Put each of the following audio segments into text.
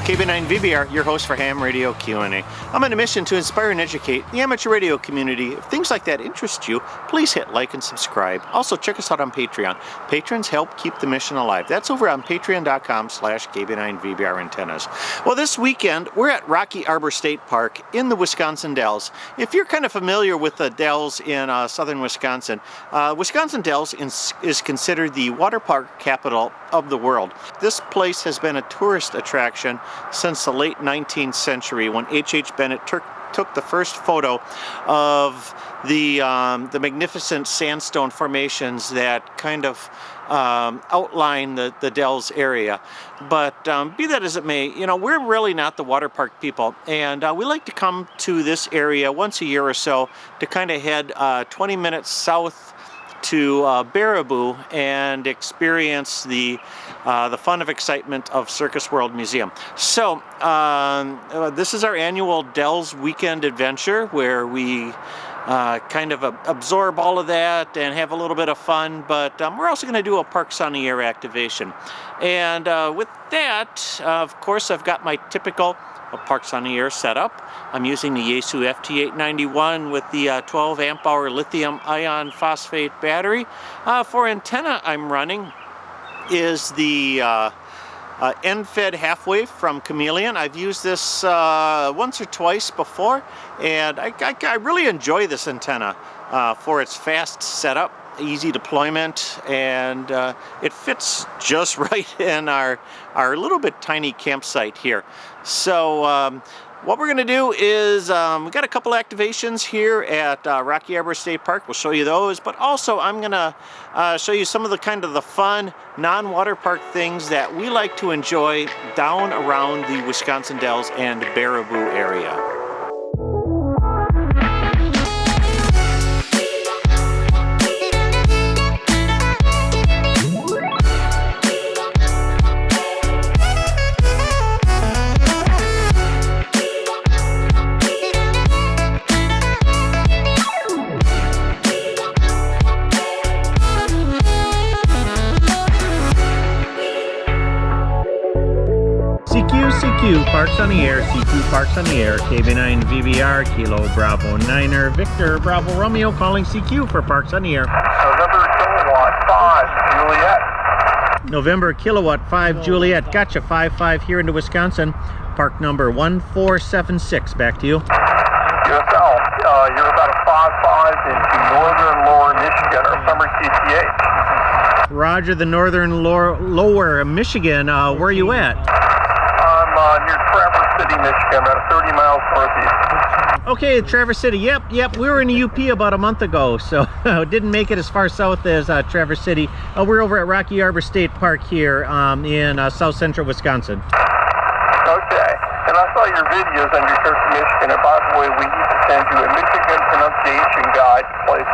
KB9VBR, your host for Ham Radio Q&A. I'm on a mission to inspire and educate the amateur radio community. If things like that interest you, please hit like and subscribe. Also, check us out on Patreon. Patrons help keep the mission alive. That's over on patreon.com/KB9VBR Antennas. Well, this weekend, we're at Rocky Arbor State Park in the Wisconsin Dells. If you're kind of familiar with the Dells in southern Wisconsin, Wisconsin Dells is considered the water park capital of the world. This place has been a tourist attraction since the late 19th century when H.H. Bennett took the first photo of the magnificent sandstone formations that kind of outline the Dells area. But be that as it may, you know, we're really not the water park people, and we like to come to this area once a year or so to kind of head 20 minutes south to Baraboo and experience the fun of excitement of Circus World Museum. So this is our annual Dells weekend adventure where we kind of absorb all of that and have a little bit of fun, but we're also going to do a Parks on the Air activation. And with that, of course, I've got my typical Parks on the Air setup. I'm using the Yaesu FT891 with the 12 amp hour lithium ion phosphate battery. For antenna I'm running is the end-fed half-wave from Chameleon. I've used this once or twice before, and I really enjoy this antenna for its fast setup, easy deployment, and it fits just right in our little bit tiny campsite here. So what we're going to do is we've got a couple activations here at Rocky Arbor State Park. We'll show you those, but also I'm going to show you some of the kind of the fun non-water park things that we like to enjoy down around the Wisconsin Dells and Baraboo area. CQ, Parks on the Air, CQ Parks on the Air, KB9VBR, Kilo Bravo Niner, Victor Bravo Romeo calling CQ for Parks on the Air. November Kilowatt 5, Juliet. November Kilowatt 5, Juliet, gotcha, 5-5 here into Wisconsin, park number 1476, back to you. USL, you're about a 5-5 into northern lower Michigan, or summer CTA. Roger, the northern lower Michigan, where are you at? Near Traverse City, Michigan, about 30 miles northeast. Okay, Traverse City, yep, we were in the UP about a month ago, so didn't make it as far south as Traverse City. We're over at Rocky Arbor State Park here in south central Wisconsin. Okay, and I saw your videos on your trip to Michigan, and by the way, we need to send you a Michigan pronunciation guide to places.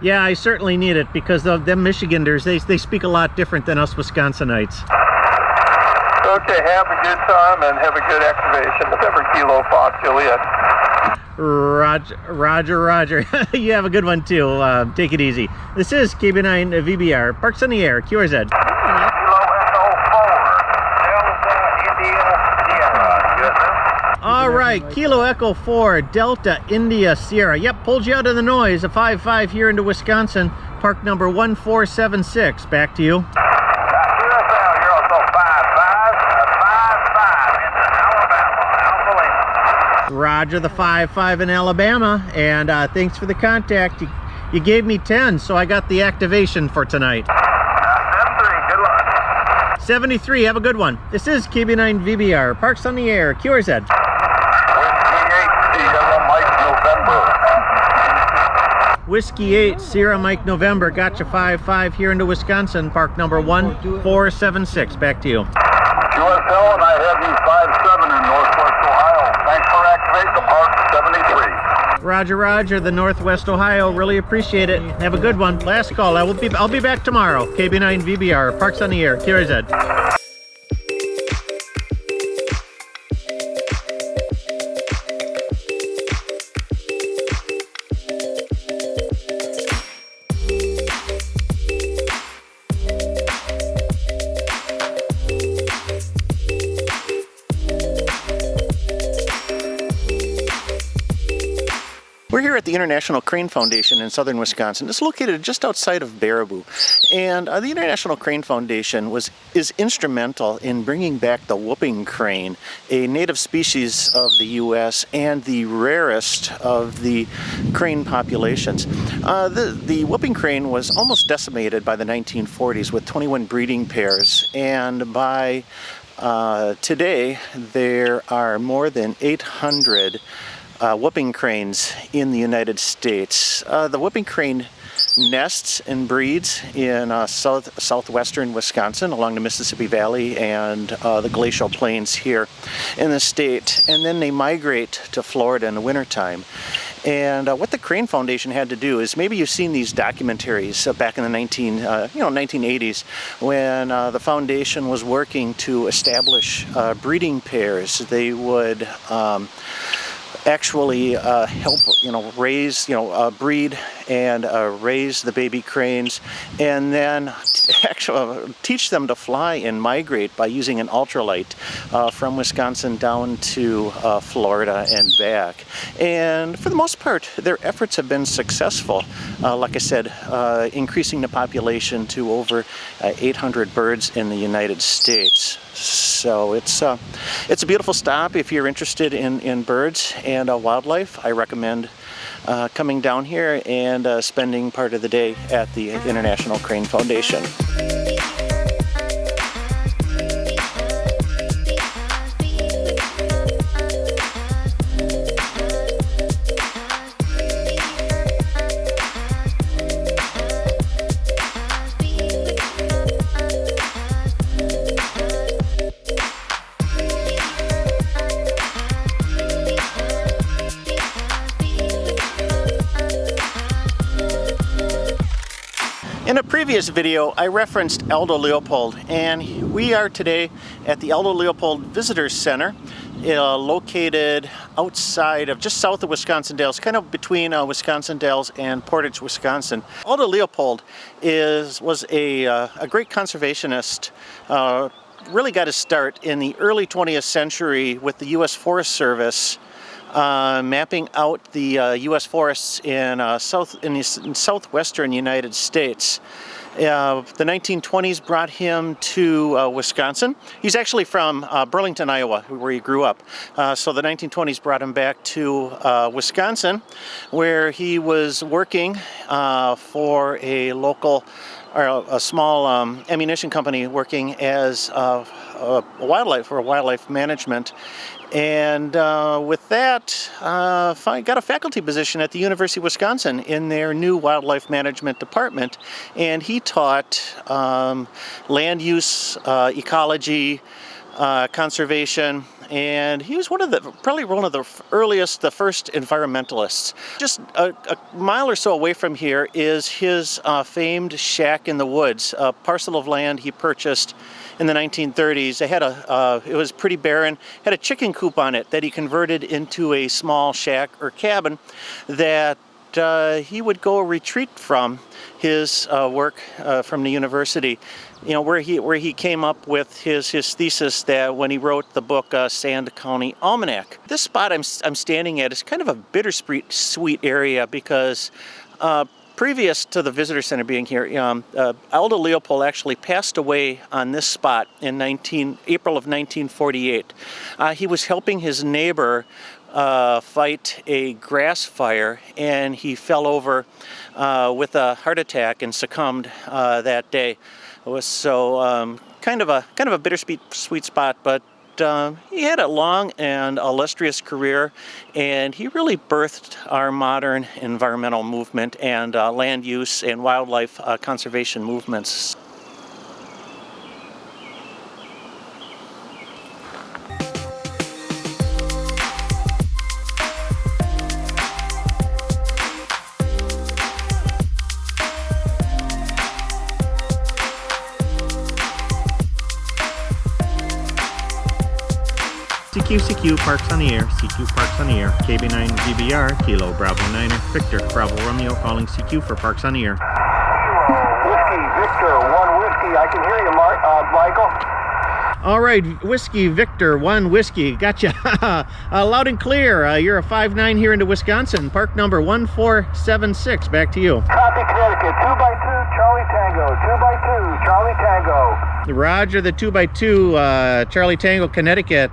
Yeah, I certainly need it, because them Michiganders, they speak a lot different than us Wisconsinites. Okay, have a good time and have a good activation. November Kilo 5, Juliet. Roger. You have a good one too. Take it easy. This is KB9VBR, Parks on the Air, QRZ. Kilo Echo 4, Delta India Sierra. All right, Kilo Echo 4, Delta India Sierra. Yep, pulled you out of the noise. A 5-5 here into Wisconsin, park number 1476. Back to you. Roger, the 5-5 in Alabama, and thanks for the contact. You gave me 10, so I got the activation for tonight. 73, good luck. 73, have a good one. This is KB9VBR, Parks on the Air, QRZ. Whiskey 8, Sierra Mike November. Whiskey 8, Sierra Mike November, gotcha, 5-5 here into Wisconsin, park number 1476. Back to you. USL, and I have you 5-7 in Northwest Ohio. Thanks for activating the park 73. Roger, the Northwest Ohio. Really appreciate it. Have a good one. Last call. I'll be back tomorrow. KB9VBR, Parks on the Air, QRZ. at the International Crane Foundation in southern Wisconsin. It's located just outside of Baraboo. And the International Crane Foundation is instrumental in bringing back the whooping crane, a native species of the U.S. and the rarest of the crane populations. The whooping crane was almost decimated by the 1940s with 21 breeding pairs, and by today there are more than 800 whooping cranes in the United States. The whooping crane nests and breeds in southwestern Wisconsin along the Mississippi Valley and the glacial plains here in the state, and then they migrate to Florida in the wintertime. And what the Crane Foundation had to do is, maybe you've seen these documentaries back in the 1980s when the foundation was working to establish breeding pairs. They would actually help, raise, breed and raise the baby cranes, and then actually teach them to fly and migrate by using an ultralight from Wisconsin down to Florida and back. And for the most part, their efforts have been successful. Like I said, increasing the population to over 800 birds in the United States. So it's a beautiful stop if you're interested in birds and wildlife. I recommend coming down here and spending part of the day at the International Crane Foundation. In a previous video, I referenced Aldo Leopold, and we are today at the Aldo Leopold Visitor Center, located outside of, just south of Wisconsin Dells, kind of between Wisconsin Dells and Portage, Wisconsin. Aldo Leopold was a great conservationist. Really got his start in the early 20th century with the U.S. Forest Service, mapping out the U.S. forests in southwestern United States. The 1920s brought him to Wisconsin. He's actually from Burlington, Iowa, where he grew up. So the 1920s brought him back to Wisconsin, where he was working for a local, or a small ammunition company, working as wildlife management. And with that, got a faculty position at the University of Wisconsin in their new wildlife management department. And he taught land use, ecology, conservation, and he was probably one of the earliest, the first environmentalists. Just a mile or so away from here is his famed shack in the woods, a parcel of land he purchased in the 1930s. It was pretty barren, had a chicken coop on it that he converted into a small shack or cabin that he would go retreat from his work from the university. Where he came up with his thesis that when he wrote the book Sand County Almanac. This spot I'm standing at is kind of a bittersweet area because previous to the visitor center being here, Aldo Leopold actually passed away on this spot in April of 1948. He was helping his neighbor fight a grass fire, and he fell over with a heart attack and succumbed that day. It was so kind of a bittersweet spot, but he had a long and illustrious career, and he really birthed our modern environmental movement and land use and wildlife conservation movements. CQ Parks on the air, CQ Parks on the air, KB9VBR, Kilo Bravo 9er, Victor, Bravo Romeo calling CQ for Parks on the air. Whiskey, Victor, 1 whiskey, I can hear you, Michael. All right, Whiskey Victor 1 Whiskey, gotcha. Loud and clear. You're a 5-9 here into Wisconsin. Park number 1476. Back to you. Copy, Connecticut. 2x2, Charlie Tango. 2x2, Charlie Tango. Roger, the 2x2, Charlie Tango, Connecticut.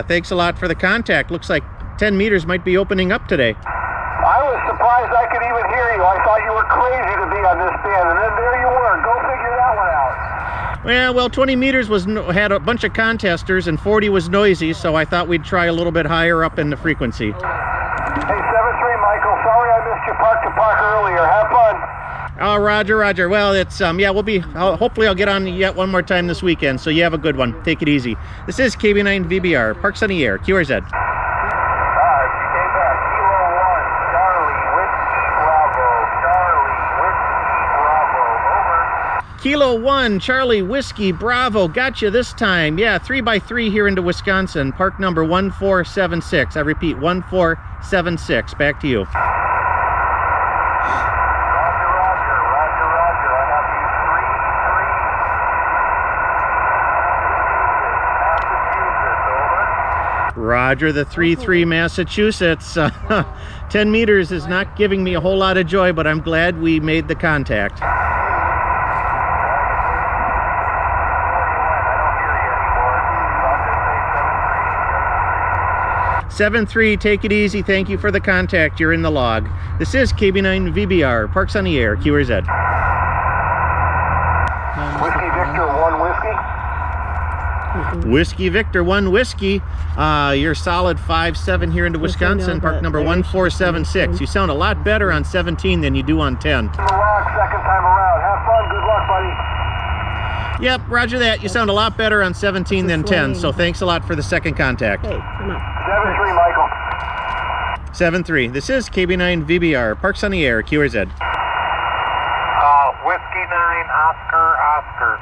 Thanks a lot for the contact. Looks like 10 meters might be opening up today. I was surprised I could even hear you. I thought you were crazy to be on this band, and then there you were. Go figure that one out. Well, 20 meters had a bunch of contesters, and 40 was noisy, so I thought we'd try a little bit higher up in the frequency. Hey, 7-3, Michael. Sorry I missed your park to park earlier. Have fun. Oh, Roger, Roger. Well, it's, yeah, hopefully I'll get on yet one more time this weekend, so you have a good one. Take it easy. This is KB9VBR, Parks on the Air, QRZ. Kilo 1, Charlie Whiskey Bravo, gotcha this time. Yeah, 3x3 here into Wisconsin, park number 1476. I repeat, 1476. Back to you. Roger, Roger. I have you 3-3. Massachusetts, over. Roger, the 3-3 Massachusetts. 10 meters is not giving me a whole lot of joy, but I'm glad we made the contact. 7-3, take it easy. Thank you for the contact. You're in the log. This is KB9VBR, Parks on the Air, QRZ. Whiskey Victor 1 Whiskey. Whiskey Victor 1 Whiskey. You're solid 5-7 here into Wisconsin, park number 1476. You sound a lot better on 17 than you do on 10. In the log, second time around. Have fun. Good luck, buddy. Yep, roger that. You sound a lot better on 17 than 10, so thanks a lot for the second contact. Hey, come on. 7-3, Michael. 7-3. This is KB9VBR, Parks on the Air, QRZ. Whiskey 9, Oscar, Oscar.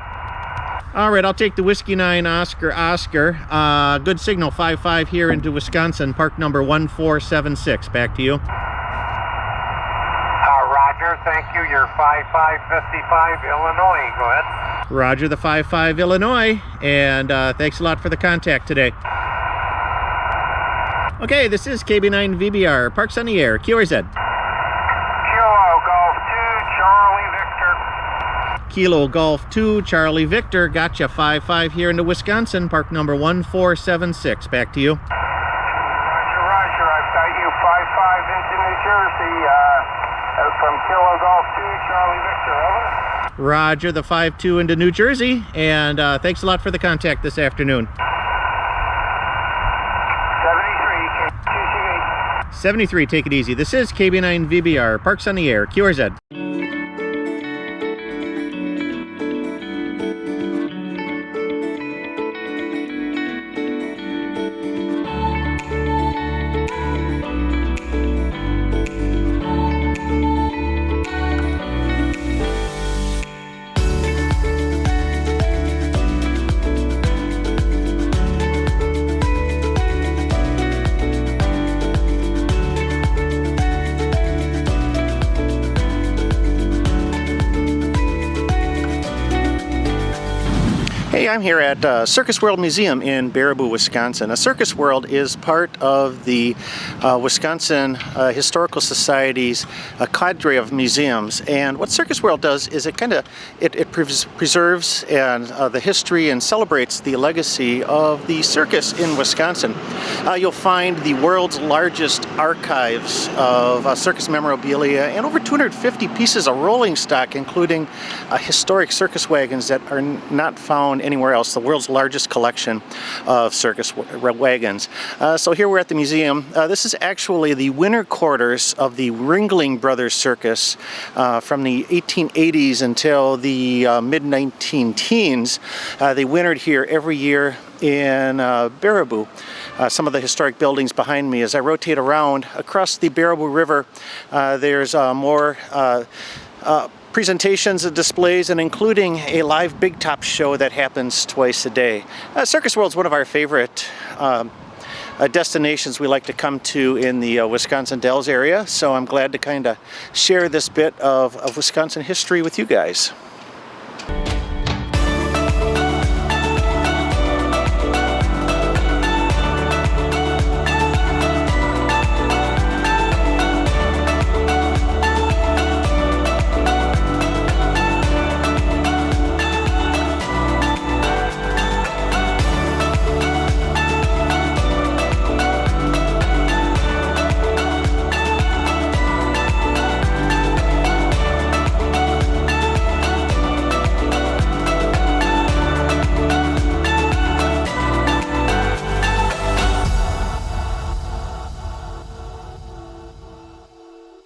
All right, I'll take the Whiskey 9, Oscar, Oscar. Good signal, 5-5 here into Wisconsin, park number 1476. Back to you. Roger, thank you. You're 5555, Illinois. Go ahead. Roger, the 5-5 Illinois, and thanks a lot for the contact today. Okay, this is KB9VBR, Parks on the Air, QRZ. Kilo Golf 2, Charlie Victor. Kilo Golf 2, Charlie Victor, gotcha, 5-5 here into Wisconsin, park number 1476. Back to you. Roger, Roger. I've got you 55 into New Jersey from Kilo Golf 2, Charlie Victor. Over. Roger, the 5-2 into New Jersey, and thanks a lot for the contact this afternoon. 73, take it easy. This is KB9VBR, Parks on the Air, QRZ. Hey, I'm here at Circus World Museum in Baraboo, Wisconsin. Circus World is part of the Wisconsin Historical Society's cadre of museums. And what Circus World does is it preserves the history and celebrates the legacy of the circus in Wisconsin. You'll find the world's largest archives of circus memorabilia and over 250 pieces of rolling stock, including historic circus wagons that are not found anywhere else, the world's largest collection of circus wagons. So here we're at the museum. This is actually the winter quarters of the Ringling Brothers Circus from the 1880s until the mid-19-teens. They wintered here every year in Baraboo. Some of the historic buildings behind me. As I rotate around across the Baraboo River, there's more presentations and displays, and including a live big top show that happens twice a day. Circus World's one of our favorite destinations we like to come to in the Wisconsin Dells area, so I'm glad to kind of share this bit of Wisconsin history with you guys.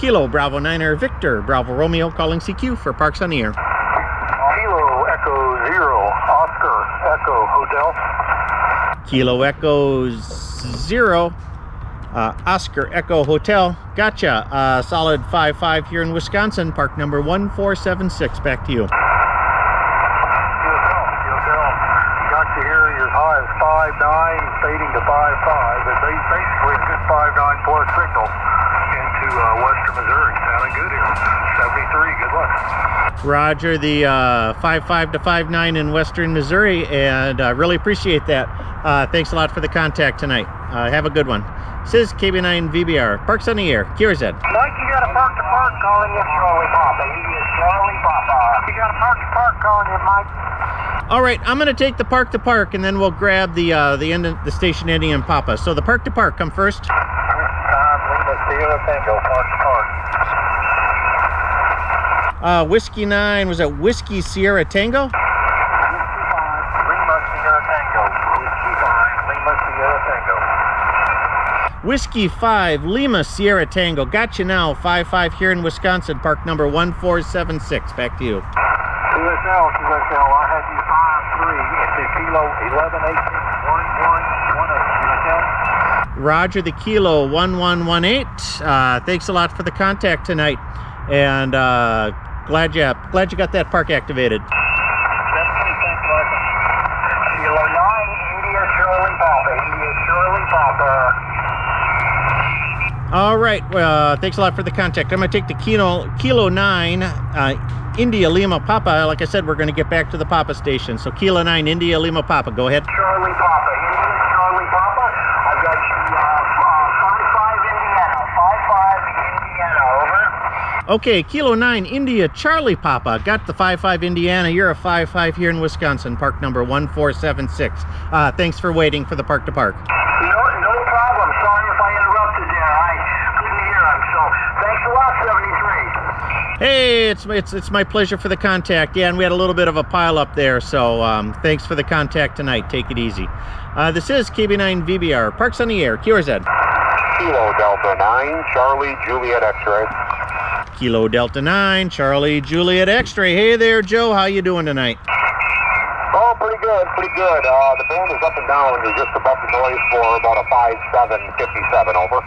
Kilo Bravo 9er Victor Bravo Romeo calling CQ for Parks on the Air. Kilo Echo 0, Oscar Echo Hotel. Kilo Echo 0 Oscar Echo Hotel. Gotcha. Solid 5-5 here in Wisconsin. Park number 1476. Back to you. Got you here, your high is 5.9, fading to 5.5, but basically it's just 5.9 plus signal into western Missouri. Sounding good here. 73, good luck. Roger, the 5.5 to 5.9 in western Missouri, and really appreciate that. Thanks a lot for the contact tonight. Have a good one. This is KB9VBR, Parks on the Air, QRZ. Mike, you got a park-to-park calling you, Charlie Papa. Charlie Papa. You got a park-to-park calling you, Mike. All right, I'm going to take the park to park, and then we'll grab the end of the station ending in Papa. So the park to park, come first. Lima Sierra Tango, park to park. Whiskey 9, was that Whiskey Sierra Tango? Lima Sierra Tango. Lima Sierra Tango. Whiskey 5, Lima Sierra Tango. Got you now, 5-5 here in Wisconsin, park number 1476. Back to you. QSL, I had you 5-3 into Kilo 1118 1118. Roger, the Kilo 1118. Thanks a lot for the contact tonight, and glad you got that park activated. Kilo 9, India Charlie Papa. India Charlie Papa. All right, thanks a lot for the contact. I'm going to take the Kilo 9, India Lima Papa. Like I said, we're going to get back to the Papa station. So Kilo 9, India Lima Papa. Go ahead. Charlie Papa. India Charlie Papa. I've got you 5-5 Indiana. 5-5 Indiana, over. Okay, Kilo 9, India Charlie Papa. Got the 5-5 Indiana. You're a 5-5 here in Wisconsin, park number 1476. Thanks for waiting for the park to park. No problem. Sorry if I interrupted there. I couldn't hear him. So thanks a lot, 73. Hey, it's my pleasure for the contact. Yeah, and we had a little bit of a pile up there, so thanks for the contact tonight. Take it easy. This is KB9VBR, Parks on the Air, QRZ. Kilo Delta 9, Charlie Juliet X-ray. Kilo Delta 9, Charlie Juliet X-ray. Hey there, Joe. How you doing tonight? Oh, pretty good, pretty good. The band is up and down. You're just above the noise for about a 5-7, 57, over.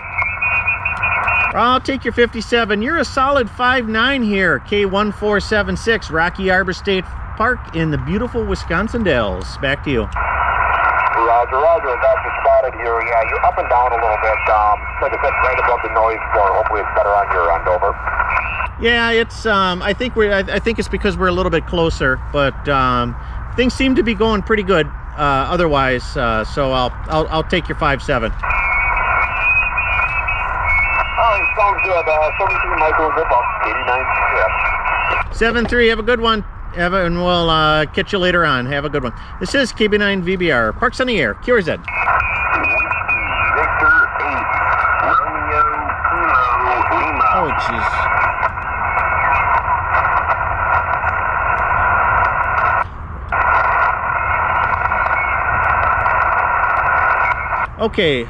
I'll take your 57. You're a solid 5-9 here. K-1476, Rocky Arbor State Park in the beautiful Wisconsin Dells. Back to you. Roger, Roger. Got you spotted here. Yeah, you're up and down a little bit. Like I said, right above the noise floor. Hopefully it's better on your end, over. Yeah, it's. I think it's because we're a little bit closer, but things seem to be going pretty good. Otherwise, so I'll take your 5-7. Sounds good. 73, Michael. Good luck. 89. Yeah. 7-3. Have a good one. And we'll catch you later on. Have a good one. This is KB9VBR, Parks on the Air, QRZ. Victor 8, Romeo Kilo Lima. Oh, jeez. Okay,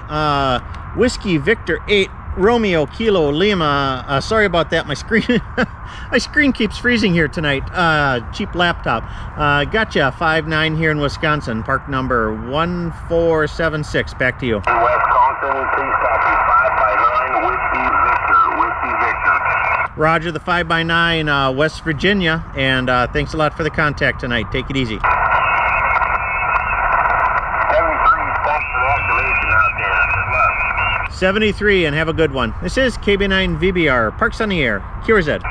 Whiskey Victor 8, Romeo Kilo Lima. Sorry about that. My screen keeps freezing here tonight. Cheap laptop. Gotcha. 5-9 here in Wisconsin. Park number 1476. Back to you. Wisconsin, please copy 5-9, Whiskey Victor. Roger, the 5-9, West Virginia. And thanks a lot for the contact tonight. Take it easy. 73, and have a good one. This is KB9VBR, Parks on the Air, QRZ.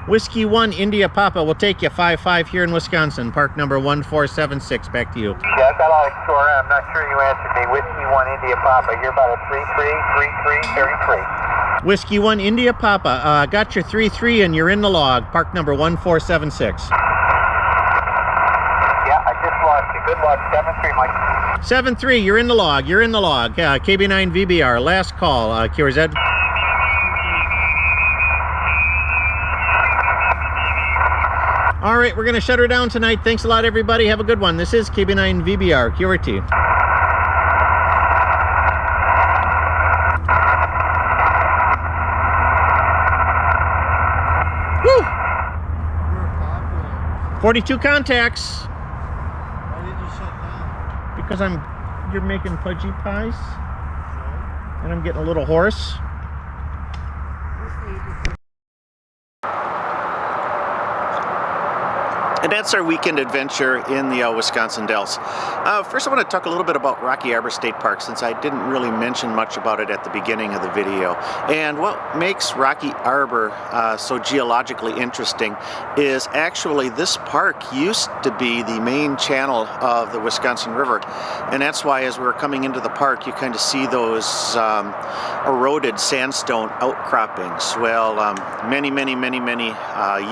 Whiskey 1, India Papa. We'll take you 5-5 here in Wisconsin, park number 1476. Back to you. Yeah, I got out of score. I'm not sure you answered me. Whiskey 1, India Papa. You're about a 3-3, 3-3, 33. Whiskey 1, India Papa. Got your 3-3, and you're in the log, park number 1476. Good luck. 7-3, Mike. 7-3, you're in the log. You're in the log. KB9VBR, last call, QRZ. All right, we're going to shut her down tonight. Thanks a lot, everybody. Have a good one. This is KB9VBR, QRT. 42 contacts. Why did you shut down? Because you're making pudgy pies. And I'm getting a little hoarse. And that's our weekend adventure in the Wisconsin Dells. First, I want to talk a little bit about Rocky Arbor State Park, since I didn't really mention much about it at the beginning of the video. And what makes Rocky Arbor so geologically interesting is actually this park used to be the main channel of the Wisconsin River. And that's why as we were coming into the park, you kind of see those eroded sandstone outcroppings. Well, many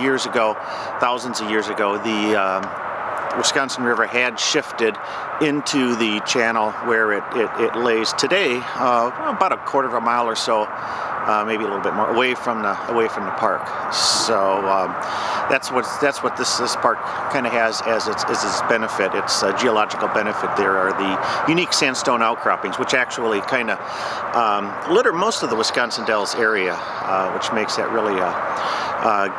years ago, thousands of years ago, the Wisconsin River had shifted into the channel where it lays today, about a quarter of a mile or so, maybe a little bit more away from the park. So that's what this park kind of has as its benefit. Its geological benefit. There are the unique sandstone outcroppings, which actually kind of litter most of the Wisconsin Dells area, which makes that really a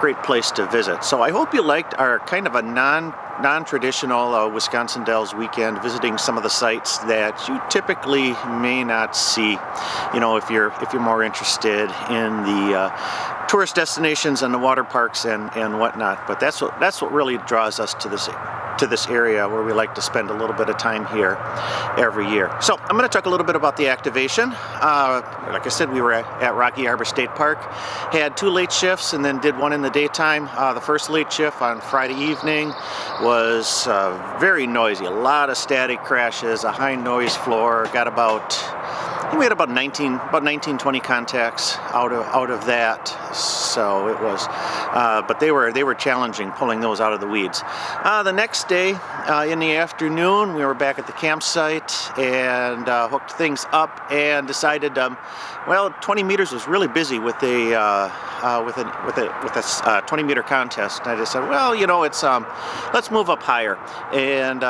great place to visit. So I hope you liked our kind of a non-traditional Wisconsin Dells weekend, visiting some of the sites that you typically may not see. You know, if you're more interested in the tourist destinations and the water parks and whatnot. But that's what really draws us to this area, where we like to spend a little bit of time here every year. So I'm going to talk a little bit about the activation. Like I said, we were at Rocky Arbor State Park, had 2 late shifts and then did one in the daytime. The first late shift on Friday evening was very noisy, a lot of static crashes, a high noise floor. Got we had about 19-20 contacts out of that. So it was, but they were challenging, pulling those out of the weeds. The next day, in the afternoon, we were back at the campsite and hooked things up and decided, well, 20 meters was really busy with a 20-meter contest. And I just said, well, you know, it's let's move up higher and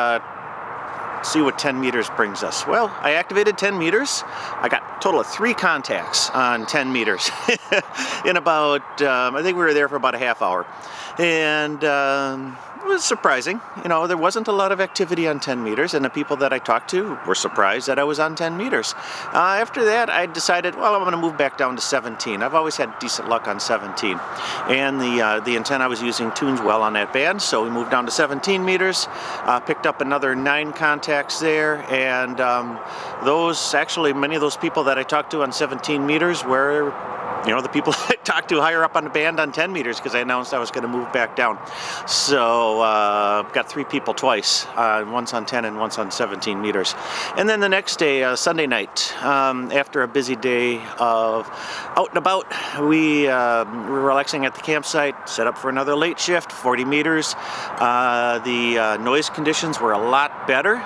see what 10 meters brings us. Well, I activated 10 meters. I got a total of 3 contacts on 10 meters in about, I think we were there for about a half hour. And it was surprising. You know, there wasn't a lot of activity on 10 meters, and the people that I talked to were surprised that I was on 10 meters. After that, I decided, well, I'm going to move back down to 17. I've always had decent luck on 17. And the antenna I was using tunes well on that band, so we moved down to 17 meters, picked up another 9 contacts there, and many of those people that I talked to on 17 meters were, you know, the people I talked to higher up on the band on 10 meters, because I announced I was going to move back down. So got 3 people twice, once on 10 and once on 17 meters. And then the next day, Sunday night, after a busy day of out and about, we were relaxing at the campsite, set up for another late shift, 40 meters. The noise conditions were a lot better,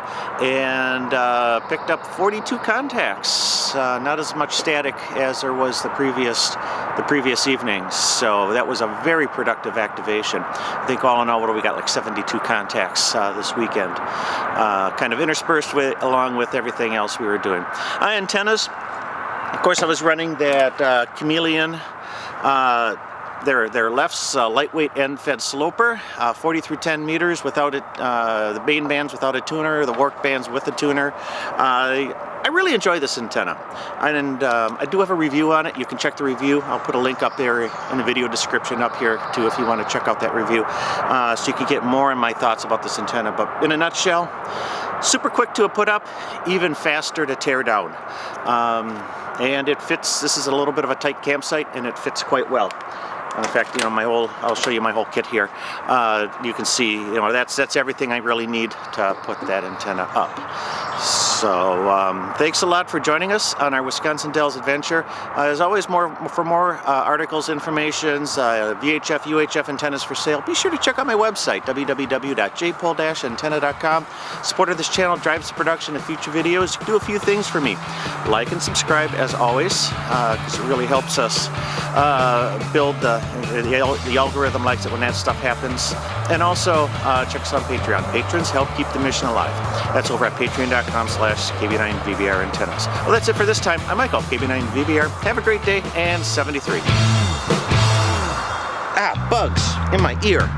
and picked up 42 contacts. Not as much static as there was the previous evening. So that was a very productive activation. I think all in all, what do we got, like 72 contacts this weekend, kind of interspersed along with everything else we were doing. Antennas, of course, I was running that Chameleon, their LEFS lightweight end-fed sloper, 40 through 10 meters without it, the main bands without a tuner, the work bands with a tuner. I really enjoy this antenna, and I do have a review on it. You can check the review. I'll put a link up there in the video description up here too if you want to check out that review, so you can get more on my thoughts about this antenna. But in a nutshell, super quick to put up, even faster to tear down, and it fits. This is a little bit of a tight campsite, and it fits quite well. In fact, you know, I'll show you my whole kit here. You can see, you know, that's everything I really need to put that antenna up. So thanks a lot for joining us on our Wisconsin Dells adventure. As always, for more articles, informations, VHF, UHF antennas for sale, be sure to check out my website, www.jpol-antenna.com. Supporter of this channel drives the production of future videos. Do a few things for me. Like and subscribe as always, because it really helps us build the algorithm likes it when that stuff happens. And also check us out on Patreon. Patrons help keep the mission alive. That's over at patreon.com/KB9VBR Antennas. Well, that's it for this time. I'm Michael, KB9VBR. Have a great day, and 73. Ah, bugs in my ear.